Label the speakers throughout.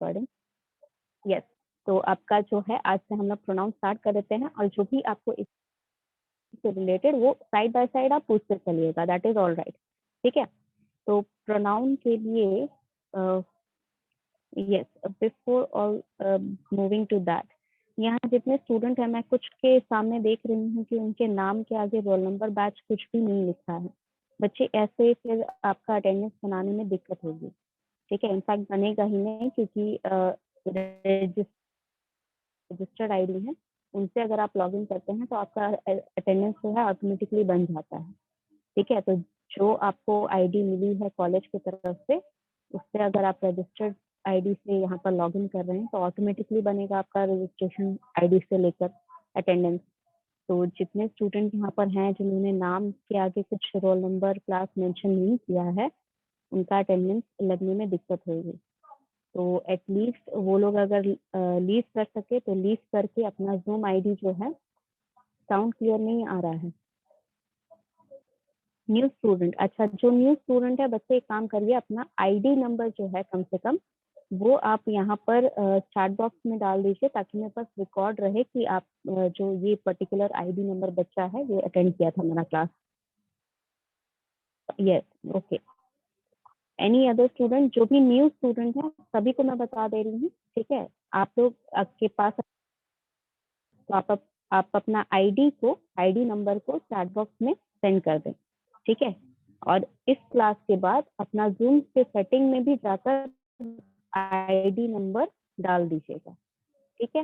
Speaker 1: Recording. Yes, तो आपका जो है आज से हम लोग प्रोनाउन स्टार्ट कर देते हैं, और जो भी आपको इससे रिलेटेड वो साइड बाय साइड आप पूछते चलिएगा, दैट इज ऑल राइट। ठीक है, तो प्रोनाउन के लिए yes, before all moving to that, यहाँ जितने स्टूडेंट हैं मैं कुछ के सामने देख रही हूँ कि उनके नाम के आगे रोल नंबर बैच कुछ भी नहीं लिखा है। बच्चे ऐसे फिर आपका अटेंडेंस बनाने में दिक्कत होगी। ठीक है, इनफैक्ट बनेगा ही नहीं, क्योंकि रजिस्टर्ड आईडी है, उनसे अगर आप लॉग इन करते हैं तो आपका अटेंडेंस जो है ऑटोमेटिकली बन जाता है। ठीक है, तो जो आपको आईडी मिली है कॉलेज की तरफ से, उससे अगर आप रजिस्टर्ड आईडी से यहाँ पर लॉग इन कर रहे हैं तो ऑटोमेटिकली बनेगा आपका रजिस्ट्रेशन आईडी से लेकर अटेंडेंस। तो जितने स्टूडेंट यहाँ पर हैं जिन्होंने नाम के आगे कुछ रोल नंबर क्लास मेंशन नहीं किया है, उनका अटेंडेंस लगने में दिक्कत होगी। तो एटलीस्ट वो लोग अगर लीव कर सके तो लीव करके अपना जूम आईडी जो है, साउंड क्लियर नहीं आ रहा है। न्यू स्टूडेंट, अच्छा जो न्यू स्टूडेंट है बच्चे एक काम करिए, अपना आईडी नंबर जो है कम से कम वो आप यहाँ पर चैट बॉक्स में डाल दीजिए, ताकि मेरे पास रिकॉर्ड रहे कि आप जो ये पर्टिकुलर आईडी नंबर बच्चा है ये अटेंड किया था मेरा class. Yes, okay. Any other student, जो भी न्यू स्टूडेंट है सभी को मैं बता दे रही हूँ। ठीक है, आप लोग आपके पास तो आप अपना आईडी नंबर को चैट बॉक्स में सेंड कर दें। ठीक है, और इस क्लास के बाद अपना जूम के सेटिंग में भी जाकर आईडी नंबर डाल दीजिएगा। ठीक है,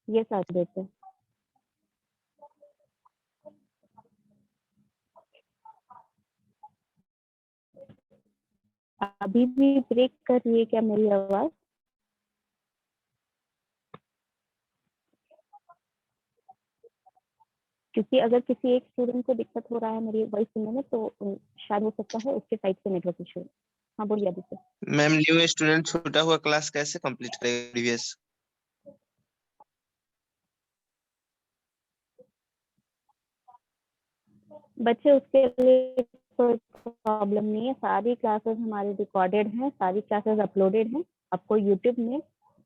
Speaker 1: ये साथ देते हैं। अभी भी ब्रेक कर रही है क्या मेरी आवाज? क्योंकि अगर किसी एक स्टूडेंट को दिक्कत हो रहा है मेरी वॉइस सुनने में, तो शायद हो सकता है उसके साइड से नेटवर्क इशू। हाँ बोलिए आदित्य।
Speaker 2: मैम न्यू स्टूडेंट छूटा हुआ क्लास कैसे कंप्लीट करेगा प्रीवियस?
Speaker 1: बच्चे उसके लिए कोई प्रॉब्लम नहीं है, सारी क्लासेस हमारी रिकॉर्डेड हैं, सारी क्लासेस अपलोडेड हैं। आपको यूट्यूब में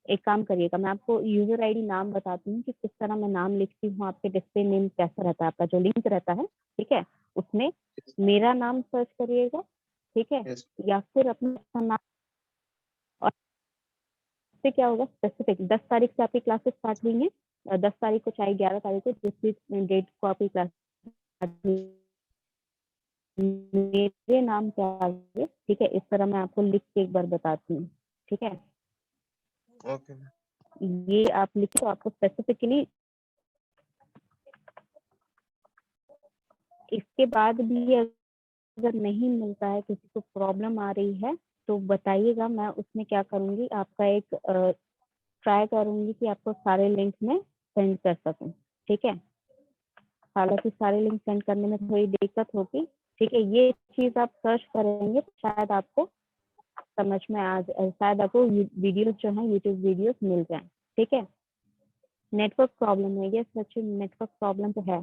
Speaker 1: एक काम करिएगा, मैं आपको यूजर आईडी नाम बताती हूँ कि किस तरह मैं नाम लिखती हूँ। आपके डिस्प्ले नेम कैसा रहता है, आपका जो लिंक रहता है, ठीक है, उसमें मेरा नाम सर्च करिएगा। ठीक है,
Speaker 2: Yes.
Speaker 1: या फिर अपना नाम, और से क्या होगा स्पेसिफिक 10 तारीख से आपकी क्लासेस स्टार्ट हुई हैं, 10 तारीख को चाहे 11 तारीख को, जिस भी डेट को आपकी क्लास स्टार्ट हुई, मेरे नाम के आगे, ठीक है, इस तरह मैं आपको लिख के एक बार बताती हूँ। ठीक है,
Speaker 2: ओके
Speaker 1: ये आप लिखो, आपको स्पेसिफिकली इसके बाद भी अगर नहीं मिलता है, किसी को प्रॉब्लम आ रही है तो बताइएगा, मैं उसमें क्या करूंगी, आपका एक ट्राई करूंगी कि आपको सारे लिंक में सेंड कर सकूं। ठीक है, हालांकि सारे लिंक सेंड करने में थोड़ी दिक्कत होगी। ठीक है, ये चीज आप सर्च करेंगे तो शायद आपको समझ में आ जाए, शायद आपको वीडियोस जो है यूट्यूब वीडियोस मिल जाए। ठीक है, नेटवर्क प्रॉब्लम है ये, सच नेटवर्क प्रॉब्लम तो है,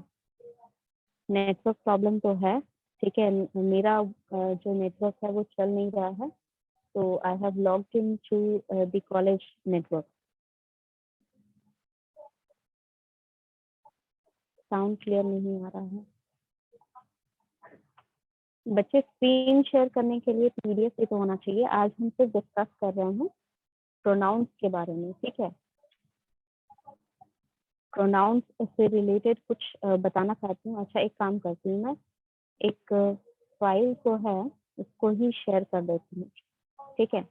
Speaker 1: नेटवर्क प्रॉब्लम तो है। ठीक है, मेरा जो नेटवर्क है वो चल नहीं रहा है, तो I have logged in to the college network. Sound clear नहीं आ रहा है। बच्चे स्क्रीन शेयर करने के लिए पीडीएफ भी तो होना चाहिए। आज हम सिर्फ डिस्कस कर रहे हैं प्रोनाउंस के बारे में। ठीक है, प्रोनाउंस से रिलेटेड कुछ बताना चाहती हूँ। अच्छा, एक काम करती हूँ, मैं एक फाइल को है उसको ही शेयर कर देती हूँ। ठीक है,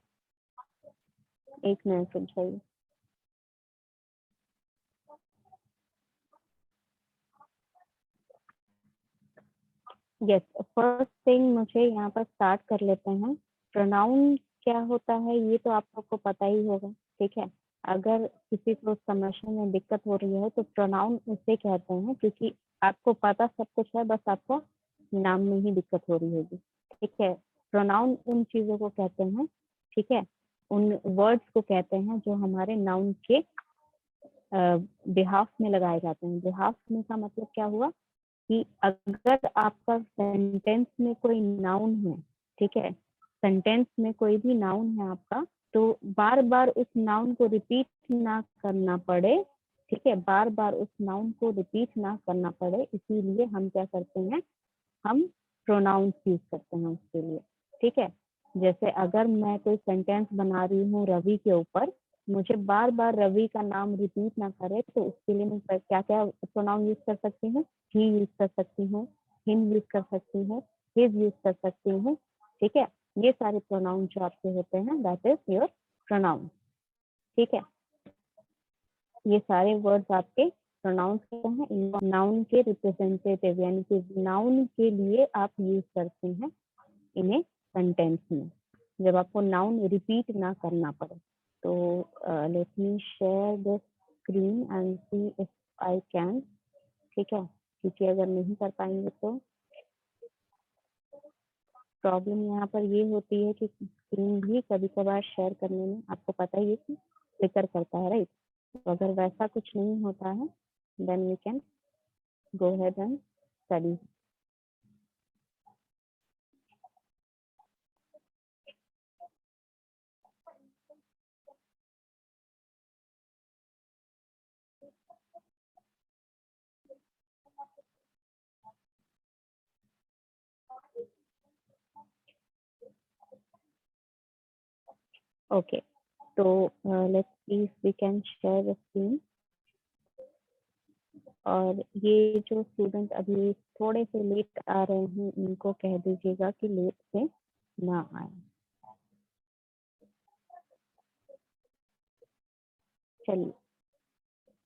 Speaker 1: एक मिनट समझाइए। यस, फर्स्ट थिंग मुझे यहाँ पर स्टार्ट कर लेते हैं। प्रोनाउन क्या होता है ये तो आप लोग को पता ही होगा। ठीक है, अगर किसी को समझने में दिक्कत हो रही है तो प्रोनाउन उसे कहते हैं, क्योंकि आपको पता सब कुछ है, बस आपको नाम में ही दिक्कत हो रही होगी। ठीक है, प्रोनाउन उन चीजों को कहते हैं, ठीक है, उन वर्ड्स को कहते हैं जो हमारे नाउन के बिहाफ में लगाए जाते हैं। बिहाफ में का मतलब क्या हुआ कि अगर आपका सेंटेंस में कोई नाउन है, ठीक है, सेंटेंस में कोई भी नाउन है आपका, तो बार बार उस नाउन को रिपीट ना करना पड़े, ठीक है, बार बार उस नाउन को रिपीट ना करना पड़े, इसीलिए हम क्या करते हैं, हम प्रोनाउंस यूज करते हैं उसके लिए, ठीक है। जैसे अगर मैं कोई सेंटेंस बना रही हूँ रवि के ऊपर, मुझे बार बार रवि का नाम रिपीट ना करे, तो उसके लिए मैं क्या क्या प्रोनाउन यूज कर सकती हूँ, ही यूज कर सकती हूँ, हिम यूज कर सकती हूँ, हिज यूज कर सकती हूँ, ठीक है। ये सारे प्रोनाउन जो आपके होते हैं दैट इज योर प्रोनाउन, ठीक है। ये सारे वर्ड्स आपके प्रोनाउंस के हैं, नाउन के रिप्रेजेंटेटिव, यानी कि नाउन के लिए आप यूज करते हैं इन्हें सेंटेंस में, जब आपको नाउन रिपीट ना करना पड़े। तो let me share the screen and see if I can, ठीक है, क्योंकि अगर नहीं कर पाएंगे तो प्रॉब्लम यहाँ पर ये होती है कि स्क्रीन भी कभी कभार शेयर करने में आपको पता ही है कि फ्लिकर करता है, राइट। तो अगर वैसा कुछ नहीं होता है then we can go ahead and study. Okay, तो let's see if we can share the screen. और ये जो स्टूडेंट अभी थोड़े से लेट आ रहे हैं उनको कह दीजिएगा कि लेट से ना आए। चलिए,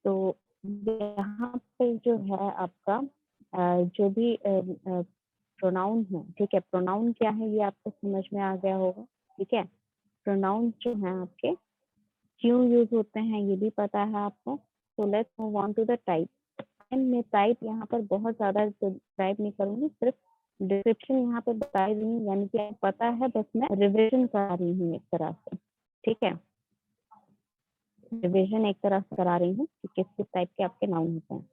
Speaker 1: तो यहाँ पे जो है आपका जो भी प्रोनाउन है, ठीक है, प्रोनाउन क्या है ये आपको समझ में आ गया होगा, ठीक है। प्रोनाउन जो है आपके क्यों यूज होते हैं ये भी पता है आपको। तो let's move on to the type. मैं टाइप यहाँ पर बहुत ज्यादा टाइप नहीं करूंगी, सिर्फ डिस्क्रिप्शन यहाँ पे बता रही हूँ, यानी कि आपको पता है, बस मैं रिविजन करा रही हूँ एक तरह से, ठीक है, रिविजन एक तरह से करा रही हूँ कि किस किस टाइप के आपके नाउन होते हैं।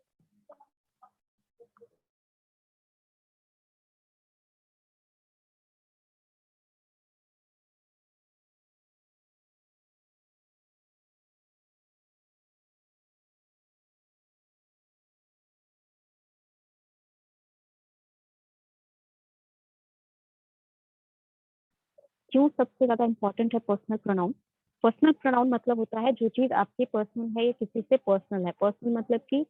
Speaker 1: क्यों सबसे ज्यादा इंपॉर्टेंट है पर्सनल प्रोनाउन? पर्सनल प्रोनाउन मतलब होता है जो चीज आपकी पर्सनल है या किसी से पर्सनल है। पर्सनल मतलब कि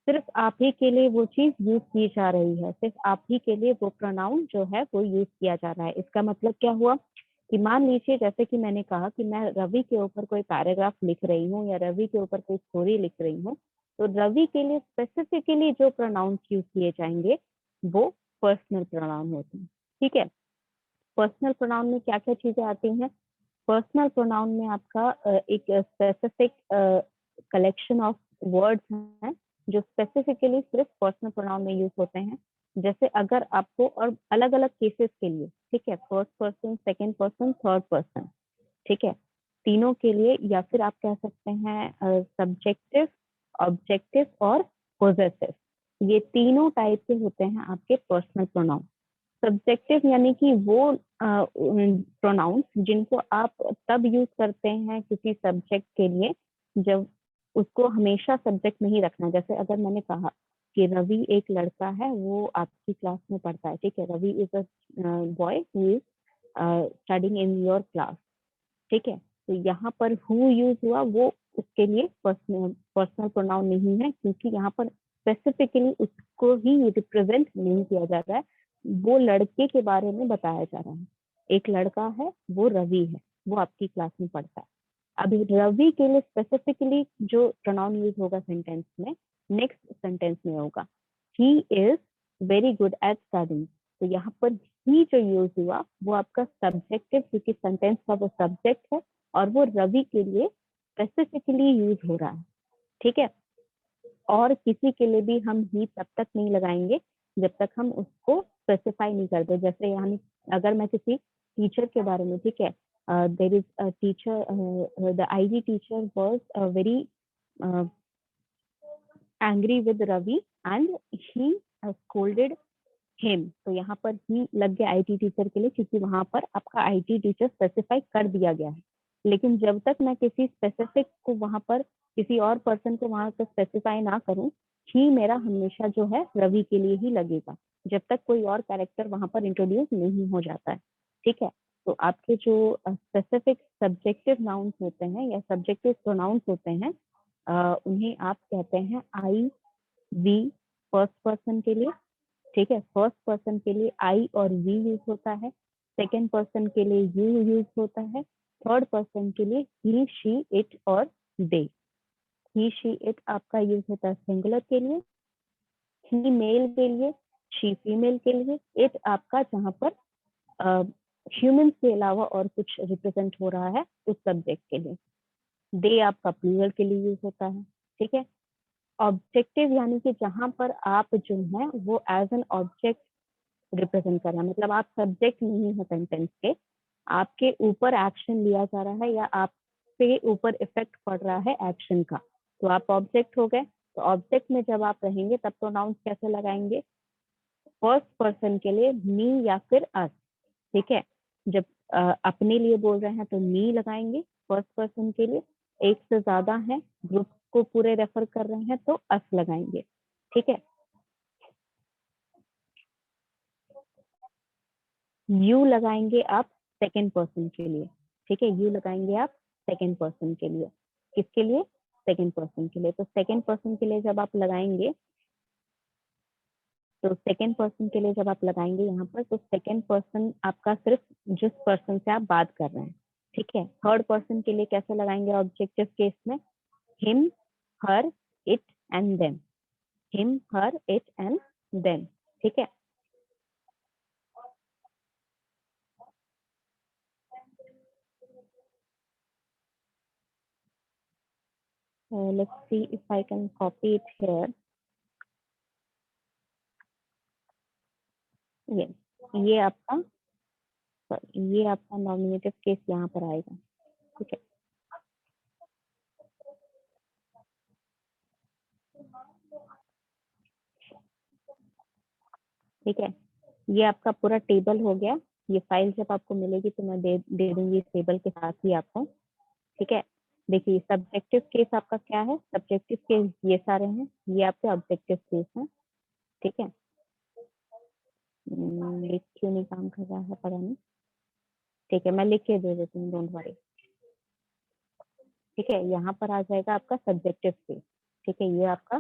Speaker 1: सिर्फ आप ही के लिए वो चीज यूज की जा रही है, सिर्फ आप ही के लिए वो प्रोनाउन जो है वो यूज किया जा रहा है। इसका मतलब क्या हुआ कि मान लीजिए जैसे कि मैंने कहा कि मैं रवि के ऊपर कोई पैराग्राफ लिख रही हूँ या रवि के ऊपर कोई स्टोरी लिख रही हूँ, तो रवि के लिए स्पेसिफिकली जो प्रोनाउन यूज किए जाएंगे वो पर्सनल प्रोनाउन होते हैं, ठीक है। पर्सनल प्रोनाउन में क्या क्या चीजें आती हैं? पर्सनल प्रोनाउन में आपका एक स्पेसिफिक कलेक्शन ऑफ वर्ड्स हैं जो स्पेसिफिकली सिर्फ पर्सनल प्रोनाउन में यूज होते हैं। जैसे अगर आपको, और अलग अलग केसेस के लिए, ठीक है, first person, second person, third person, ठीक है, तीनों के लिए, या फिर आप कह सकते हैं सब्जेक्टिव, ऑब्जेक्टिव और पोजेसिव, ये तीनों टाइप के होते हैं आपके पर्सनल प्रोनाउन। सब्जेक्टिव यानी कि वो प्रोनाउंस जिनको आप तब यूज करते हैं किसी सब्जेक्ट के लिए जब उसको हमेशा सब्जेक्ट नहीं रखना। जैसे अगर मैंने कहा कि रवि एक लड़का है, वो आपकी क्लास में पढ़ता है, ठीक है, Ravi is a boy who is studying in your class, ठीक है। तो यहाँ पर हु यूज हुआ, वो उसके लिए पर्सनल प्रोनाउन नहीं है, क्योंकि यहाँ पर स्पेसिफिकली उसको ही रिप्रेजेंट नहीं किया जा रहा है, वो लड़के के बारे में बताया जा रहा है। एक लड़का है, वो रवि है, वो आपकी क्लास में पढ़ता है। अभी रवि के लिए स्पेसिफिकली जो प्रोनाउन यूज होगा सेंटेंस में, नेक्स्ट सेंटेंस में होगा he is very good at studying. तो यहाँ पर ही जो यूज हुआ वो आपका सब्जेक्टिव, क्योंकि सेंटेंस का वो सब्जेक्ट है और वो रवि के लिए स्पेसिफिकली यूज हो रहा है, ठीक है। और किसी के लिए भी हम ही तब तक नहीं लगाएंगे जब तक हम उसको स्पेसिफाई नहीं करते। जैसे यहाँ अगर मैं किसी टीचर के बारे में, ठीक है, there is a teacher, the IT teacher was very angry with Ravi and he scolded him. तो यहाँ पर ही लग गया आईटी टीचर के लिए, क्योंकि वहां पर आपका आईटी टीचर स्पेसिफाई कर दिया गया है, लेकिन जब तक मैं किसी स्पेसिफिक को वहां पर, किसी और पर्सन को वहां पर स्पेसिफाई ना करूं, ही मेरा हमेशा जो है रवि के लिए ही लगेगा, जब तक कोई और कैरेक्टर वहां पर इंट्रोड्यूस नहीं हो जाता है। ठीक है, तो आपके जो स्पेसिफिक सब्जेक्टिव नाउन्स होते हैं या सब्जेक्टिव प्रोनाउंस होते हैं, उन्हें आप कहते हैं आई वी फर्स्ट पर्सन के लिए। ठीक है, फर्स्ट पर्सन के लिए आई और वी यूज होता है, सेकेंड पर्सन के लिए यू यूज होता है, थर्ड पर्सन के लिए ही शी इट और दे। ही शी इट आपका यूज होता है सिंगुलर के लिए, ही मेल के लिए, शी फीमेल के लिए, इट आपका जहां पर ह्यूमन के अलावा और कुछ रिप्रेजेंट हो रहा है उस सब्जेक्ट के लिए, दे आपका प्लूरल के लिए यूज होता है। ठीक है, ऑब्जेक्टिव यानी कि जहां पर आप जो है वो एज एन ऑब्जेक्ट रिप्रेजेंट कर रहा है, मतलब आप सब्जेक्ट नहीं है सेंटेंस के, आपके ऊपर एक्शन लिया जा रहा है या आपके ऊपर इफेक्ट पड़ रहा है एक्शन का, तो आप ऑब्जेक्ट हो गए। तो ऑब्जेक्ट में जब आप रहेंगे तब प्रोनाउंस कैसे लगाएंगे? फर्स्ट पर्सन के लिए मी या फिर अस। ठीक है, जब अपने लिए बोल रहे हैं तो मी लगाएंगे फर्स्ट पर्सन के लिए, एक से ज्यादा है, ग्रुप को पूरे रेफर कर रहे हैं तो अस लगाएंगे। ठीक है, यू लगाएंगे आप सेकेंड पर्सन के लिए। ठीक है, यू लगाएंगे आप सेकेंड पर्सन के लिए। किसके लिए? सेकेंड पर्सन के लिए। तो सेकेंड पर्सन के लिए जब आप लगाएंगे, तो सेकेंड पर्सन के लिए जब आप लगाएंगे यहाँ पर, तो सेकेंड पर्सन आपका सिर्फ जिस पर्सन से आप बात कर रहे हैं। ठीक है, थर्ड पर्सन के लिए कैसे लगाएंगे ऑब्जेक्टिव केस में? Him, her, it and them. Him, her, it and them. ठीक है, let's see if I can copy it here. ये आपका, ये आपका नॉमिनेटिव केस यहाँ पर आएगा। ठीक है, ठीक है, ये आपका पूरा टेबल हो गया। ये फाइल जब आपको मिलेगी तो मैं दे दूंगी इस टेबल के साथ ही आपको। ठीक है, देखिए सब्जेक्टिव केस आपका क्या है, सब्जेक्टिव केस ये सारे हैं, ये आपके ऑब्जेक्टिव केस हैं। ठीक है, लिख क्यों नहीं काम कर रहा है पता नहीं। ठीक है, मैं लिख के दे देती हूँ, डोंट वरी। ठीक है, यहाँ पर आ जाएगा आपका सब्जेक्टिव केस। ठीक है, ये आपका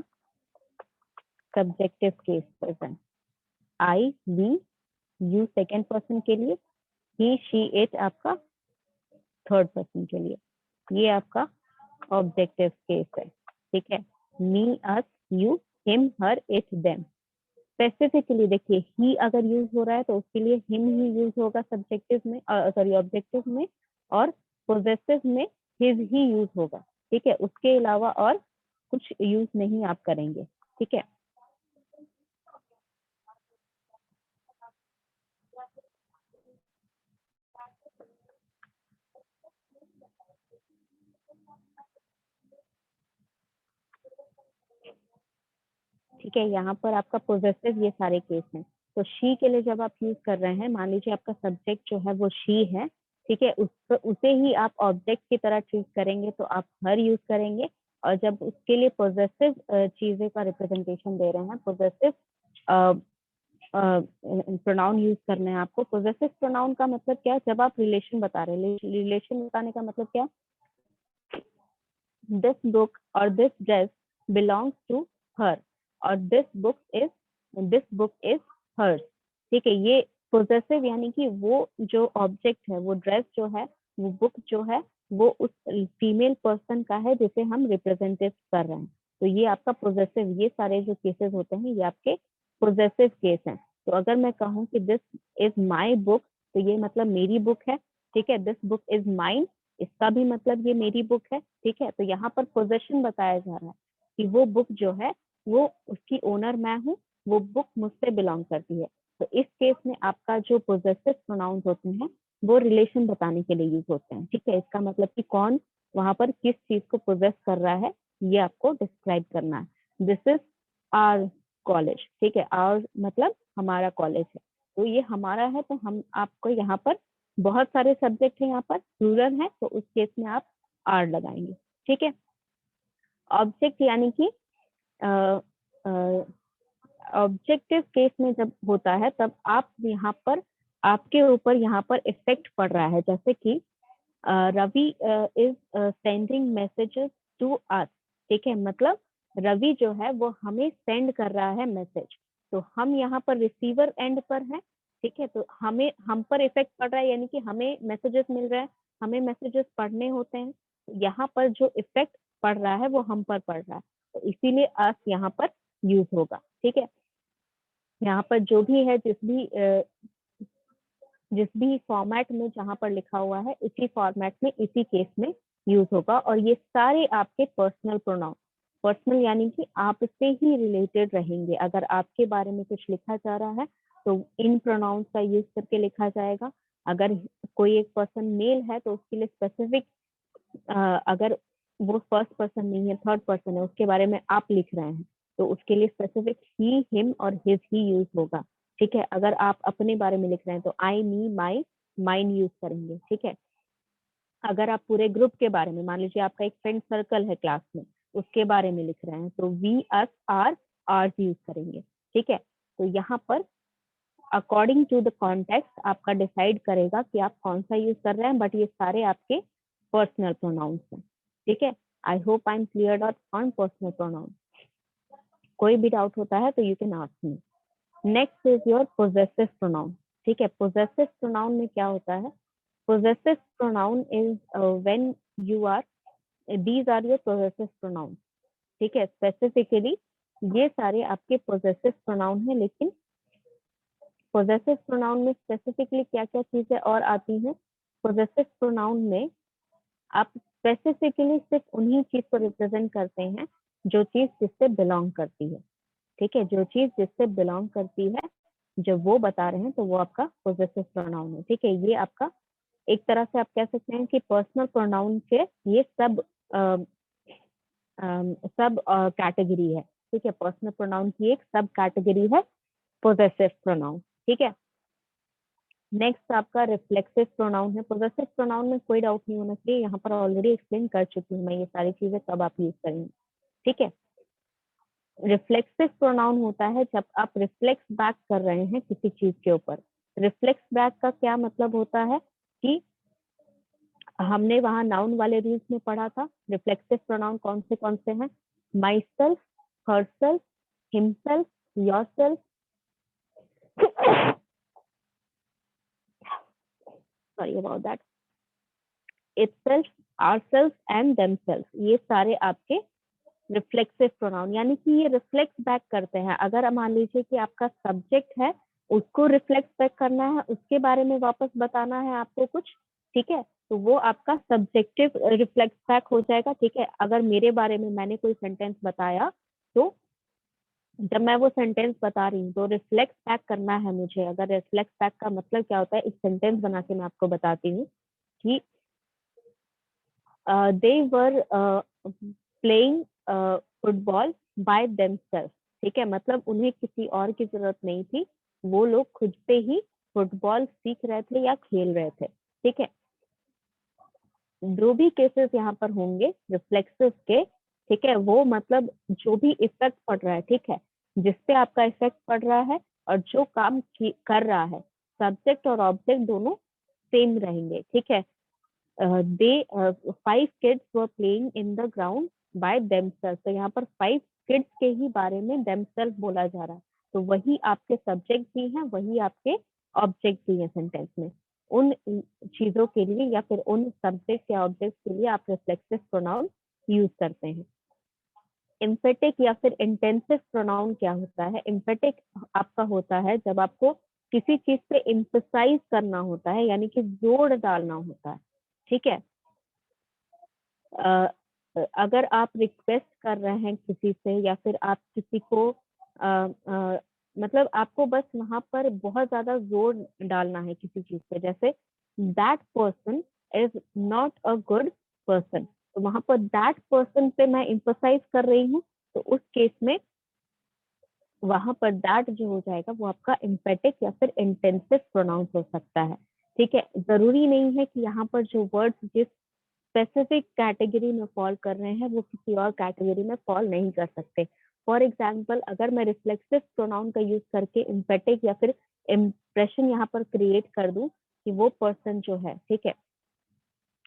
Speaker 1: subjective case present. I we you second person के लिए, ही शी इट आपका थर्ड पर्सन के लिए, ये आपका ऑब्जेक्टिव केस है। ठीक है, me, us, you, him, her, it, them. Specifically देखिए, ही अगर यूज हो रहा है तो उसके लिए हिम ही यूज होगा सब्जेक्टिव में, सॉरी ऑब्जेक्टिव में, और पोजेसिव में हिज ही यूज होगा। ठीक है, उसके अलावा और कुछ यूज नहीं आप करेंगे। ठीक है, ठीक है, यहाँ पर आपका पोजेसिव ये सारे केस हैं। तो शी के लिए जब आप यूज कर रहे हैं, मान लीजिए आपका सब्जेक्ट जो है वो शी है। ठीक है, उसे ही आप ऑब्जेक्ट की तरह ट्रीट करेंगे तो आप हर यूज करेंगे। और जब उसके लिए पोजेसिव चीजें का रिप्रेजेंटेशन दे रहे हैं, पोजेसिव प्रोनाउन यूज करने हैं आपको। पोजेसिव प्रोनाउन का मतलब क्या है? जब आप रिलेशन बता रहे हैं, रिलेशन बताने का मतलब क्या? this book or this dress belongs to her और this book is hers। ठीक है, ये पोजेसिव यानी कि वो जो ऑब्जेक्ट है, वो ड्रेस जो है, वो बुक जो है, वो उस फीमेल पर्सन का है जिसे हम रिप्रेजेंटेट कर रहे हैं। तो ये आपका पोजेसिव, ये सारे जो केसेस होते हैं ये आपके पोजेसिव केस हैं। तो अगर मैं कहूँ कि दिस इज माई बुक, तो ये मतलब मेरी बुक है। ठीक है, दिस बुक इज माइन, इसका भी मतलब ये मेरी बुक है। ठीक है, तो यहाँ पर पोजेशन बताया जा रहा है कि वो बुक जो है वो उसकी ओनर मैं हूँ, वो बुक मुझसे बिलोंग करती है। तो इस केस में आपका जो पोजेसिव प्रोनाउंस होते हैं वो रिलेशन बताने के लिए यूज होते हैं। ठीक है, इसका मतलब कि कौन वहां पर किस चीज को पोजेस कर रहा है ये आपको डिस्क्राइब करना है। This is our college. ठीक है, आवर मतलब हमारा कॉलेज है, तो ये हमारा है, तो हम आपको यहाँ पर बहुत सारे सब्जेक्ट है यहाँ पर, प्लूरल है, तो उस केस में आप आर लगाएंगे। ठीक है। ऑब्जेक्ट यानी कि ऑब्जेक्टिव केस में जब होता है तब आप यहाँ पर, आपके ऊपर यहाँ पर इफेक्ट पड़ रहा है, जैसे कि Ravi is sending messages to us. ठीक है, मतलब रवि जो है वो हमें सेंड कर रहा है मैसेज, तो हम यहाँ पर रिसीवर एंड पर हैं। ठीक है, तो हमें, हम पर इफेक्ट पड़ रहा है, यानी कि हमें मैसेजेस मिल रहे हैं, हमें मैसेजेस पढ़ने होते हैं, तो यहाँ पर जो इफेक्ट पड़ रहा है वो हम पर पड़ रहा है, तो इसीलिए अस यहाँ पर यूज होगा। ठीक है, यहाँ पर जो भी है, जिस भी फॉर्मेट में जहां पर लिखा हुआ है, इसी फॉर्मेट में, इसी केस में यूज होगा। और ये सारे आपके पर्सनल प्रोनाउन, पर्सनल यानी कि आपसे ही रिलेटेड रहेंगे। अगर आपके बारे में कुछ लिखा जा रहा है तो इन प्रोनाउंस का यूज करके लिखा जाएगा। अगर कोई एक पर्सन मेल है तो उसके लिए स्पेसिफिक, अगर वो फर्स्ट पर्सन नहीं है, थर्ड पर्सन है, उसके बारे में आप लिख रहे हैं, तो उसके लिए स्पेसिफिक ही, हिम और हिज ही यूज होगा। ठीक है, अगर आप अपने बारे में लिख रहे हैं तो आई, मी, माई, माइन यूज करेंगे। ठीक है, अगर आप पूरे ग्रुप के बारे में, मान लीजिए आपका एक फ्रेंड सर्कल है क्लास में, उसके बारे में लिख रहे हैं, तो we, us, our, ours use करेंगे। ठीक है, तो यहाँ पर अकॉर्डिंग टू द कॉन्टेक्स्ट आपका डिसाइड करेगा कि आप कौन सा यूज कर रहे हैं, बट ये सारे आपके पर्सनल प्रोनाउंस हैं। ठीक है, I hope I am clear on personal pronoun. कोई भी डाउट होता है तो you can ask me. Next is your possessive pronoun. ठीक है, पोजेसिव प्रोनाउन में क्या होता है? Possessive pronoun is when you are, these are your possessive pronoun. ठीक है, स्पेसिफिकली ये सारे आपके पोजेसिव प्रोनाउन है, लेकिन पोजेसिव प्रोनाउन में स्पेसिफिकली क्या क्या चीजें और आती हैं? पोजेसिव प्रोनाउन में आप स्पेसिफिकली सिर्फ उन्हीं चीज को रिप्रेजेंट करते हैं जो चीज जिससे बिलोंग करती है। ठीक है, जो चीज जिससे बिलोंग करती है, जब वो बता रहे हैं तो वो आपका पोजेसिव प्रोनाउन है। ठीक है, ये आपका एक तरह से आप कह सकते हैं कि पर्सनल प्रोनाउन के ये सब कैटेगरी है। ठीक है, पर्सनल प्रोनाउन की एक सब कैटेगरी है पोजेसिव प्रोनाउन। ठीक है, नेक्स्ट आपका रिफ्लेक्सिव प्रोनाउन है। पोजेसिव प्रोनाउन में कोई डाउट नहीं होना चाहिए, यहाँ पर ऑलरेडी एक्सप्लेन कर चुकी हूँ मैं ये सारी चीजें कब आप यूज करेंगे। ठीक है, रिफ्लेक्सिव प्रोनाउन होता है जब आप रिफ्लेक्स बैक कर रहे हैं किसी चीज के ऊपर। रिफ्लेक्स बैक का क्या मतलब होता है कि हमने वहां नाउन वाले रूल्स में पढ़ा था, रिफ्लेक्सिव प्रोनाउन कौन से हैं? My self, her self, himself, your self, sorry about that, itself, ourselves and themselves, ये सारे आपके रिफ्लेक्सिव प्रोनाउन, यानी कि ये रिफ्लेक्स बैक करते हैं। अगर मान लीजिए कि आपका सब्जेक्ट है, उसको रिफ्लेक्स बैक करना है, उसके बारे में वापस बताना है आपको कुछ, ठीक है, तो वो आपका सब्जेक्टिव रिफ्लेक्स बैक हो जाएगा। ठीक है, अगर मेरे बारे में मैंने कोई सेंटेंस बताया, तो जब मैं वो सेंटेंस बता रही हूँ तो रिफ्लेक्स बैक करना है मुझे। अगर रिफ्लेक्स बैक का मतलब क्या होता है, एक सेंटेंस बना के मैं आपको बताती हूँ कि they were playing football by themselves। ठीक है, मतलब उन्हें किसी और की जरूरत नहीं थी, वो लोग खुद से ही फुटबॉल सीख रहे थे या खेल रहे थे। ठीक है, जो भी केसेस यहाँ पर होंगे रिफ्लेक्सिव के, ठीक है, वो मतलब जो भी इफेक्ट पड़ रहा है, ठीक है, जिसपे आपका इफेक्ट पड़ रहा है और जो काम कर रहा है, सब्जेक्ट और ऑब्जेक्ट दोनों सेम रहेंगे। ठीक है, five kids were playing in the ground by themselves। तो यहाँ पर 5 kids के ही बारे में themselves बोला जा रहा है, तो वही आपके सब्जेक्ट भी हैं, वही आपके ऑब्जेक्ट भी हैं सेंटेंस में। उन चीजों के लिए या फिर उन सब्जेक्ट या ऑब्जेक्ट के लिए आप रिफ्लेक्सिव प्रोनाउन यूज करते हैं। एम्फेटिक या फिर इंटेंसिव प्रोनाउन क्या होता है? एम्फेटिक आपका होता है जब आपको किसी चीज पे एम्फसाइज करना होता है, यानी कि जोर डालना होता है। ठीक है, अगर आप रिक्वेस्ट कर रहे हैं किसी से, या फिर आप किसी को मतलब आपको बस वहां पर बहुत ज्यादा जोर डालना है किसी चीज पे, जैसे that person is not a good person, तो वहां पर दैट पर्सन पे मैं एम्फसाइज कर रही हूँ, तो उस केस में वहां पर दैट जो हो जाएगा वो आपका एम्फेटिक या फिर इंटेंसिव प्रोनाउंस हो सकता है। ठीक है, जरूरी नहीं है कि यहाँ पर जो वर्ड्स जिस स्पेसिफिक कैटेगरी में फॉल कर रहे हैं वो किसी और कैटेगरी में फॉल नहीं कर सकते। फॉर एग्जाम्पल, अगर मैं रिफ्लेक्सिव प्रोनाउन का यूज करके एम्फेटिक या फिर इम्प्रेशन यहाँ पर क्रिएट कर दूं कि वो पर्सन जो है, ठीक है,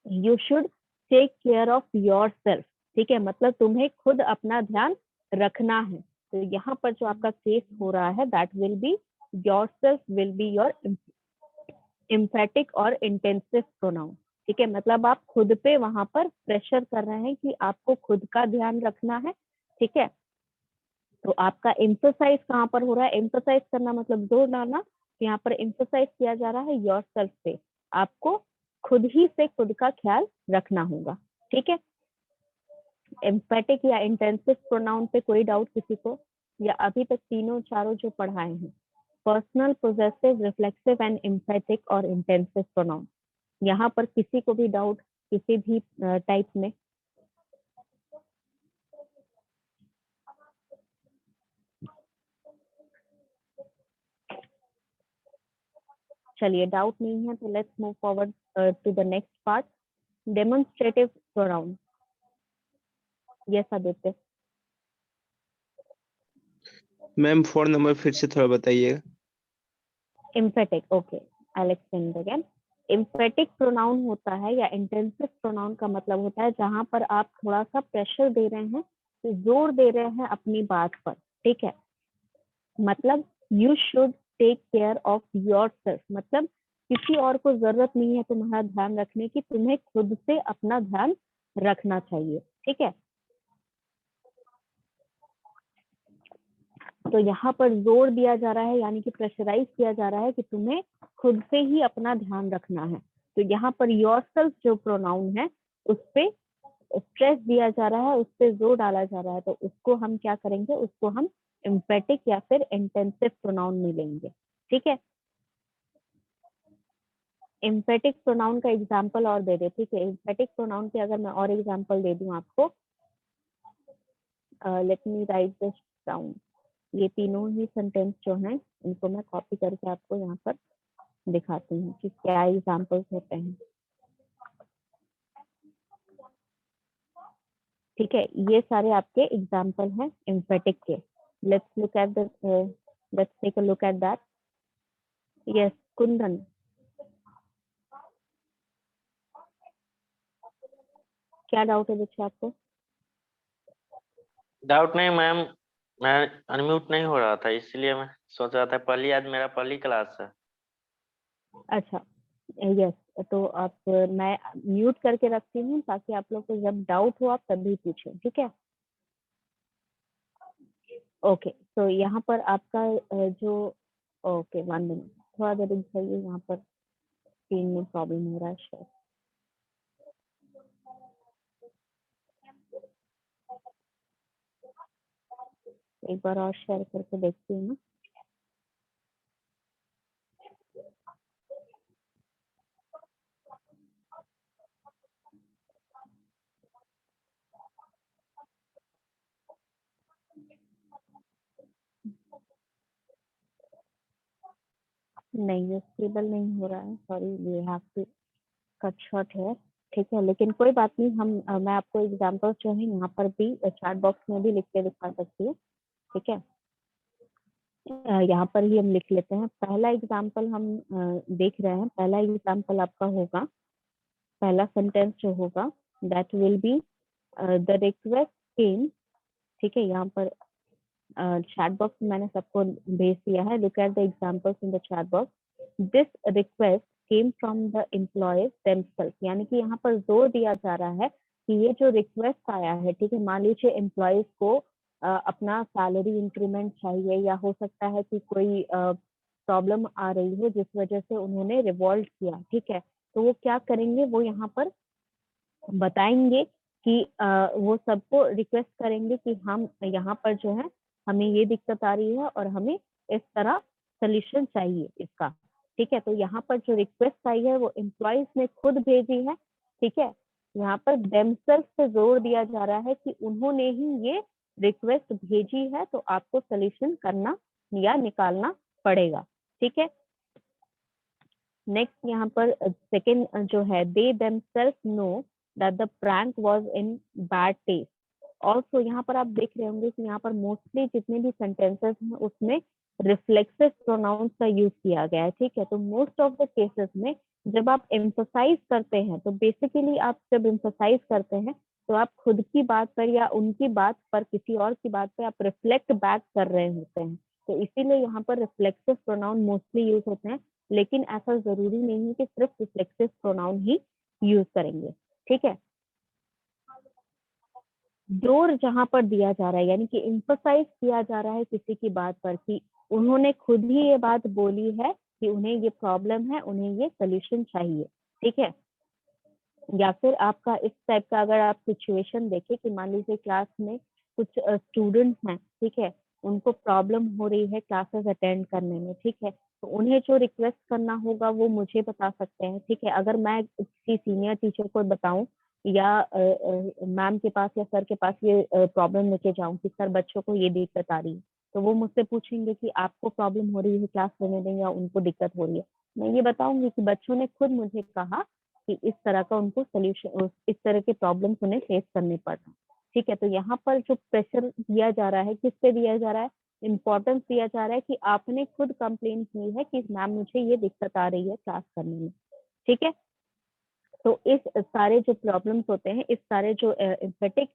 Speaker 1: you should take care of yourself, ठीक है, मतलब तुम्हें खुद अपना ध्यान रखना है। तो यहाँ पर जो आपका केस हो रहा है, that will be your self will be your emphatic और इंटेंसिव प्रोनाउन, ठीक है, मतलब आप खुद पे वहां पर प्रेशर कर रहे हैं कि आपको खुद का ध्यान रखना है, ठीक है। तो आपका एम्फोसाइज कहाँ पर हो रहा है? एम्फोसाइज करना मतलब जोर डालना, तो यहाँ पर एम्फोसाइज किया जा रहा है योर सेल्फ पे, आपको खुद ही से खुद का ख्याल रखना होगा, ठीक है। एम्फेटिक या इंटेंसिव प्रोनाउन पे कोई डाउट किसी को, या अभी तक तीनों चारों जो पढ़ाए हैं, personal, possessive, reflexive and emphatic और इंटेंसिव प्रोनाउन, यहाँ पर किसी को भी डाउट किसी भी टाइप में? चलिए, डाउट नहीं है तो let's move forward to the next part, demonstrative pronoun. Yes Aditya.
Speaker 2: Ma'am 4 number फिर से थोड़ा बताइएगा।
Speaker 1: Emphatic, okay, I will explain again. Emphatic pronoun होता है या इंटेंसिव प्रोनाउन का मतलब होता है जहां पर आप थोड़ा सा प्रेशर दे रहे हैं, तो जोर दे रहे हैं अपनी बात पर, ठीक है, मतलब you should take care of yourself, मतलब किसी और को जरूरत नहीं है तुम्हारा ध्यान रखने की, तुम्हें खुद से अपना ध्यान रखना चाहिए, ठीक है। तो यहाँ पर जोर दिया जा रहा है, यानी कि प्रेशराइज किया जा रहा है कि तुम्हें खुद से ही अपना ध्यान रखना है। तो यहाँ पर योरसेल्फ जो प्रोनाउन है उस पे स्ट्रेस दिया जा रहा है, उस पे जोर डाला जा रहा है, तो उसको हम क्या करेंगे, उसको हम एम्फेटिक या फिर इंटेंसिव प्रोनाउन में लेंगे, ठीक है। एम्फेटिक प्रोनाउन का एग्जाम्पल और दे दे, ठीक है, एम्फेटिक प्रोनाउन के अगर मैं और एग्जाम्पल दे दूं आपको, let me right this down. ये तीनों ही सेंटेंस जो हैं इनको मैं कॉपी करके आपको यहाँ पर दिखाती हूँ कि क्या एग्जाम्पल्स होते हैं, ठीक है। ये सारे आपके एग्जाम्पल हैं एम्फेटिक के। Let's look at the let's take a look at that. Yes Kundan, क्या डाउट है बच्चे आपको?
Speaker 3: डाउट नहीं मैम, मैं अनम्यूट नहीं हो रहा था इसलिए मैं सोच रहा था, आज मेरा पहली क्लास है।
Speaker 1: अच्छा, यस, तो आप मैं म्यूट करके रखती हूँ ताकि आप लोग को जब डाउट हो आप तभी पूछें, ठीक है। ओके, तो यहाँ पर आपका जो, ओके 1 मिनट, थोड़ा देर रुक जाइए, यहाँ पर स्क्रीन में प्रॉब्लम हो रहा है शायद। एक बार और शेयर करके देखती हूँ ना। नहीं, ये स्टेबल नहीं हो रहा है, sorry, we have to cut short है, ठीक है, लेकिन कोई बात नहीं, हम मैं आपको एग्जांपल्स जो है यहाँ पर भी चैट बॉक्स में भी लिख के दिखा सकती हूँ, ठीक है। यहाँ पर ही हम लिख लेते हैं। पहला एग्जाम्पल हम देख रहे हैं, पहला एग्जाम्पल आपका होगा, पहला सेंटेंस जो होगा that will be the request came, ठीक है, यहाँ पर चैट बॉक्स में मैंने सबको भेज दिया है, look at the examples in the chat box. This request came from the employees themselves, यानी कि यहाँ पर जोर दिया जा रहा है कि ये जो रिक्वेस्ट आया है, ठीक है, मान लीजिए एम्प्लॉयज को अपना सैलरी इंक्रीमेंट चाहिए, या हो सकता है कि कोई प्रॉब्लम आ रही हो जिस वजह से उन्होंने रिवॉल्ट किया, ठीक है, तो वो क्या करेंगे, वो यहाँ पर बताएंगे कि वो सबको रिक्वेस्ट करेंगे कि हम यहाँ पर जो है हमें ये दिक्कत आ रही है और हमें इस तरह सोल्यूशन चाहिए इसका, ठीक है। तो यहाँ पर जो रिक्वेस्ट आई है वो एम्प्लॉयज ने खुद भेजी है, ठीक है, यहाँ पर देमसेल्फ से जोर दिया जा रहा है कि उन्होंने ही ये रिक्वेस्ट भेजी है, तो आपको सोल्यूशन करना या निकालना पड़ेगा, ठीक है। नेक्स्ट यहाँ पर सेकेंड जो है, दे themselves no that the prank was in bad test. Also यहाँ पर आप देख रहे होंगे कि यहाँ पर मोस्टली जितने भी सेंटेंसेस हैं उसमें रिफ्लेक्सिव प्रोनाउंस का यूज किया गया है, ठीक है। तो मोस्ट ऑफ द केसेस में जब आप एम्फोसाइज करते हैं, तो बेसिकली आप जब एम्फोसाइज करते हैं तो आप खुद की बात पर या उनकी बात पर, किसी और की बात पर आप रिफ्लेक्ट बैक कर रहे होते हैं। तो इसीलिए यहाँ पर रिफ्लेक्सिव प्रोनाउन मोस्टली यूज होते हैं, लेकिन ऐसा जरूरी नहीं है कि सिर्फ रिफ्लेक्सिव प्रोनाउन ही यूज करेंगे, ठीक है। जोर जहां पर दिया जा रहा है, यानी कि एम्फोसाइज किया जा रहा है किसी की बात पर कि उन्होंने खुद ही ये बात बोली है कि उन्हें ये प्रॉब्लम है, उन्हें ये सोल्यूशन चाहिए, ठीक है। या फिर आपका इस टाइप का अगर आप सिचुएशन देखें कि मान लीजिए क्लास में कुछ स्टूडेंट्स हैं, ठीक है, उनको प्रॉब्लम हो रही है क्लासेस अटेंड करने में, ठीक है, तो उन्हें जो रिक्वेस्ट करना होगा वो मुझे बता सकते हैं, ठीक है। अगर मैं किसी सीनियर टीचर को बताऊं या मैम के पास या सर के पास ये प्रॉब्लम लेके जाऊं कि सर बच्चों को ये दिक्कत आ रही है, तो वो मुझसे पूछेंगे कि आपको प्रॉब्लम हो रही है क्लास लेने दें या उनको दिक्कत हो रही है। मैं ये बताऊंगी कि बच्चों ने खुद मुझे कहा कि इस तरह का उनको सोल्यूशन, इस तरह के प्रॉब्लम्स उन्हें फेस करने पड़ रहे हैं, ठीक है। तो यहाँ पर जो प्रेशर दिया जा रहा है, किस पे दिया जा रहा है, इम्पोर्टेंस दिया जा रहा है कि आपने खुद कंप्लेन की है कि मैम मुझे ये दिक्कत आ रही है क्लास करने में, ठीक है। तो इस सारे जो प्रॉब्लम्स होते हैं, इस सारे जो एम्फेटिक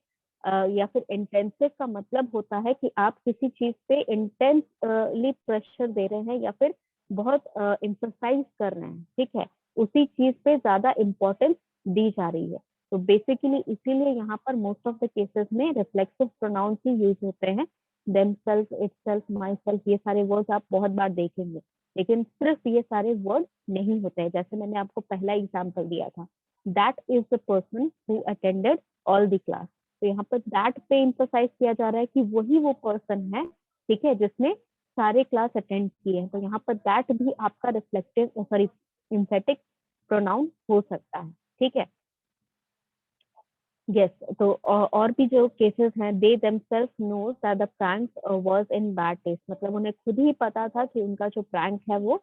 Speaker 1: या फिर इंटेंसिव का मतलब होता है कि आप किसी चीज पे इंटेंसली प्रेशर दे रहे हैं या फिर बहुत एम्फसाइज कर रहे हैं, ठीक है, उसी चीज पे ज्यादा इम्पोर्टेंस दी जा रही है। तो बेसिकली इसीलिए यहाँ पर मोस्ट ऑफ द केसेस में रिफ्लेक्सिव प्रोनाउंस ही यूज होते हैं। देमसेल्फ, इटसेल्फ, माईसेल्फ, ये सारे वर्ड्स आप बहुत बार देखेंगे, लेकिन सिर्फ ये सारे वर्ड नहीं होते हैं। जैसे मैंने आपको पहला एग्जाम्पल दिया था, that is the person who attended all the class. तो यहाँ पर दैट पे इम्फोसाइज किया जा रहा है कि वही वो पर्सन है, ठीक है, जिसने सारे क्लास अटेंड किए हैं। तो यहाँ पर दैट भी आपका रिफ्लेक्टिव सॉरी एम्फेटिक प्रोनाउन हो सकता है, ठीक है। यस, तो और भी जो केसेस हैं, they themselves know that the prank was in bad taste, मतलब उन्हें खुद ही पता था कि उनका जो प्रैंक है वो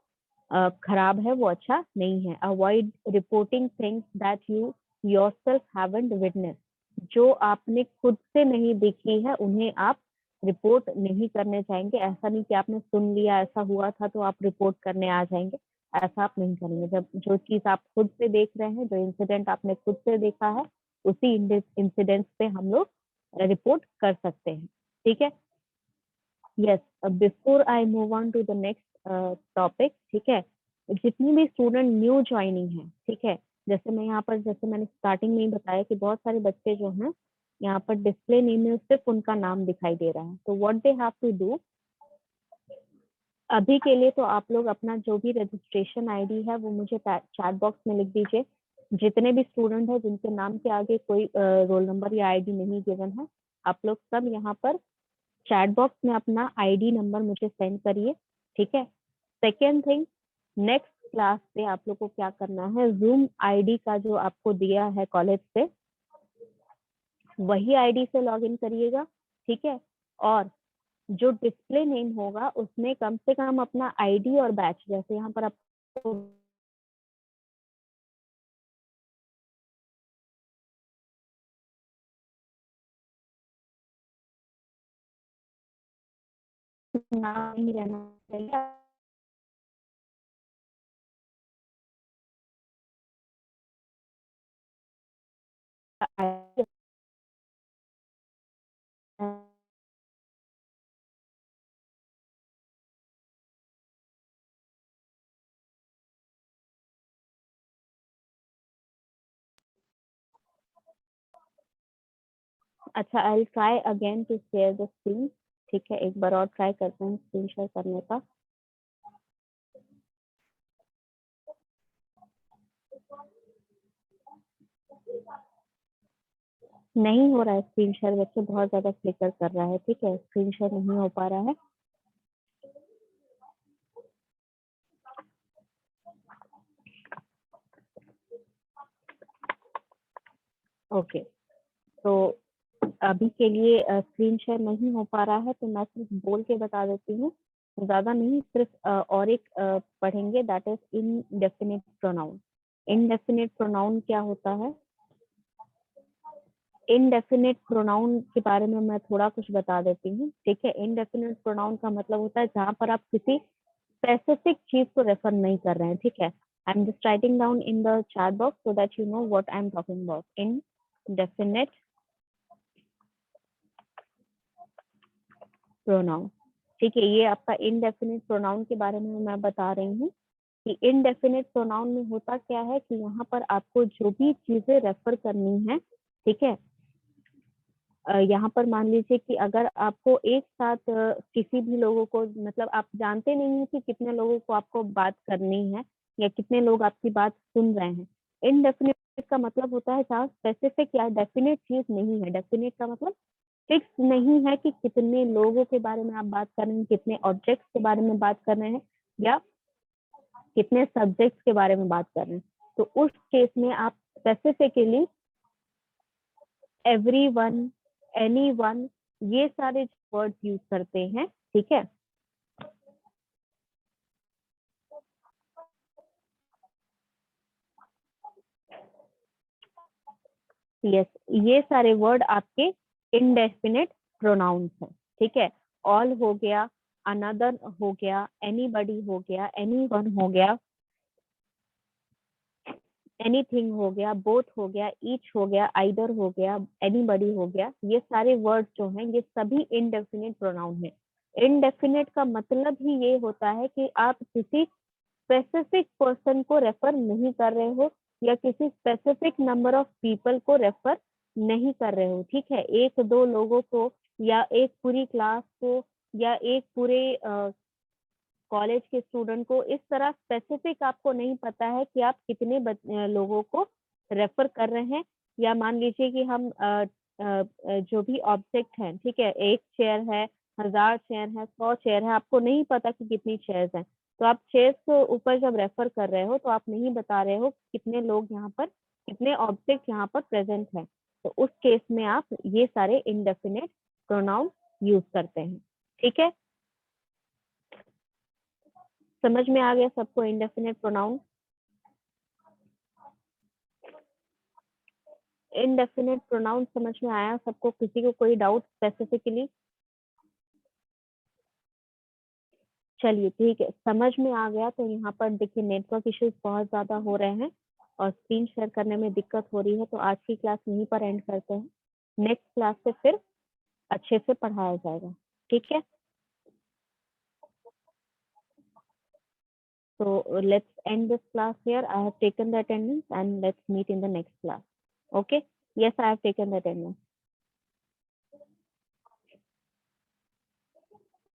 Speaker 1: खराब है, वो अच्छा नहीं है। Avoid reporting things that you yourself haven't witness, जो आपने खुद से नहीं देखी है उन्हें आप रिपोर्ट नहीं करने चाहेंगे। ऐसा नहीं कि आपने सुन लिया ऐसा हुआ था तो आप रिपोर्ट करने आ जाएंगे, ऐसा आप नहीं करेंगे। जब जो चीज आप खुद से देख रहे हैं, जो इंसिडेंट आपने खुद से देखा है, उसी इंसिडेंट्स पे हम लोग रिपोर्ट कर सकते हैं, ठीक है। Yes, before I move on to the next topic, ठीक है, जितनी भी स्टूडेंट न्यू ज्वाइनिंग है, ठीक है, जैसे मैं यहाँ पर, जैसे मैंने स्टार्टिंग में ही बताया कि बहुत सारे बच्चे जो हैं यहाँ पर डिस्प्ले नेम में सिर्फ उनका नाम दिखाई दे रहा है। तो what they have to do, अभी के लिए तो आप लोग अपना जो भी रजिस्ट्रेशन आईडी है वो मुझे चैट बॉक्स में लिख दीजिए। जितने भी स्टूडेंट है जिनके नाम के आगे कोई रोल नंबर या आईडी नहीं गिवन है, आप लोग सब यहाँ पर चैट बॉक्स में अपना आईडी नंबर मुझे सेंड करिए, ठीक है। सेकेंड थिंग, नेक्स्ट क्लास पे आप लोग को क्या करना है, जूम आईडी का जो आपको दिया है कॉलेज से, वही आईडी से लॉगिन करिएगा, ठीक है। और जो डिस्प्ले नेम होगा उसमें कम से कम अपना आईडी और बैच, जैसे यहाँ पर आपको नाम नहीं रहना चाहिए। अच्छा, I will try again to share the screen, ठीक है, एक बार और ट्राई करते हैं स्क्रीन शेयर करने का। नहीं हो रहा है स्क्रीन शेयर, बच्चे बहुत ज्यादा फ्लिकर कर रहा है, ठीक है, स्क्रीन शेयर नहीं हो पा रहा है। ओके, तो अभी के लिए स्क्रीन शेयर नहीं हो पा रहा है, तो मैं सिर्फ बोल के बता देती हूँ ज्यादा नहीं, सिर्फ और एक पढ़ेंगे, that is indefinite pronoun. Indefinite pronoun क्या होता है? इनडेफिनिट प्रोनाउन के बारे में मैं थोड़ा कुछ बता देती हूँ, ठीक है। इनडेफिनिट प्रोनाउन का मतलब होता है जहां पर आप किसी स्पेसिफिक चीज को रेफर नहीं कर रहे हैं, ठीक है। I am just writing down in the chat box so that you know what I am talking about. Indefinite pronoun, ठीक है। ये आपका इनडेफिनिट प्रोनाउन के बारे में मैं बता रही हूँ कि इनडेफिनिट प्रोनाउन में होता क्या है कि यहाँ पर आपको जो भी चीजें रेफर करनी है, ठीक है। यहाँ पर मान लीजिए कि अगर आपको एक साथ किसी भी लोगों को, मतलब आप जानते नहीं हैं कि कितने लोगों को आपको बात करनी है या कितने लोग आपकी बात सुन रहे हैं। इनडेफिनिट का मतलब होता है जहाँ स्पेसिफिक या डेफिनेट चीज नहीं है। डेफिनेट का मतलब फिक्स नहीं है कि कितने लोगों के बारे में आप बात कर रहे हैं, कितने ऑब्जेक्ट्स के बारे में बात कर रहे हैं या कितने सब्जेक्ट्स के बारे में बात कर रहे हैं। तो उस केस में आप स्पेसिफिकली एवरीवन, एनीवन, ये सारे वर्ड्स यूज करते हैं, ठीक है। यस, ये सारे वर्ड आपके इनडेफिनिट प्रोनाउंस हैं, ठीक है। ऑल हो गया, अनदर हो गया, एनीबडी हो गया, एनीवन हो गया, एनीथिंग हो गया, बोथ हो गया, ईच हो गया, आइदर हो गया, एनीबडी हो गया। ये सारे वर्ड जो हैं ये सभी इनडेफिनिट प्रोनाउन है। इनडेफिनिट का मतलब ही ये होता है कि आप किसी स्पेसिफिक पर्सन को रेफर नहीं कर रहे हो या किसी स्पेसिफिक नंबर ऑफ पीपल को रेफर नहीं कर रहे हो, ठीक है। एक दो लोगों को या एक पूरी क्लास को या एक पूरे कॉलेज के स्टूडेंट को, इस तरह स्पेसिफिक आपको नहीं पता है कि आप कितने लोगों को रेफर कर रहे हैं। या मान लीजिए कि हम जो भी ऑब्जेक्ट हैं, ठीक है, एक चेयर है, 1000 चेयर है, 100 चेयर है, आपको नहीं पता कि कितनी चेयर्स हैं। तो आप चेयर्स के ऊपर जब रेफर कर रहे हो तो आप नहीं बता रहे हो कितने लोग यहाँ पर, कितने ऑब्जेक्ट यहाँ पर प्रेजेंट है। तो उस केस में आप ये सारे इनडेफिनिट प्रोनाउन यूज करते हैं, ठीक है। समझ में आ गया सबको इनडेफिनिट प्रोनाउन? इनडेफिनिट प्रोनाउन समझ में आया सबको? किसी को कोई डाउट स्पेसिफिकली? चलिए ठीक है, समझ में आ गया। तो यहाँ पर देखिए नेटवर्क इश्यूज बहुत ज्यादा हो रहे हैं और स्क्रीन शेयर करने में दिक्कत हो रही है, तो आज की क्लास यहीं पर एंड करते हैं। नेक्स्ट क्लास से फिर अच्छे से पढ़ाया जाएगा, ठीक है। So let's end this class here. I have taken the attendance and let's meet in the next class. Okay? Yes, I have taken the attendance.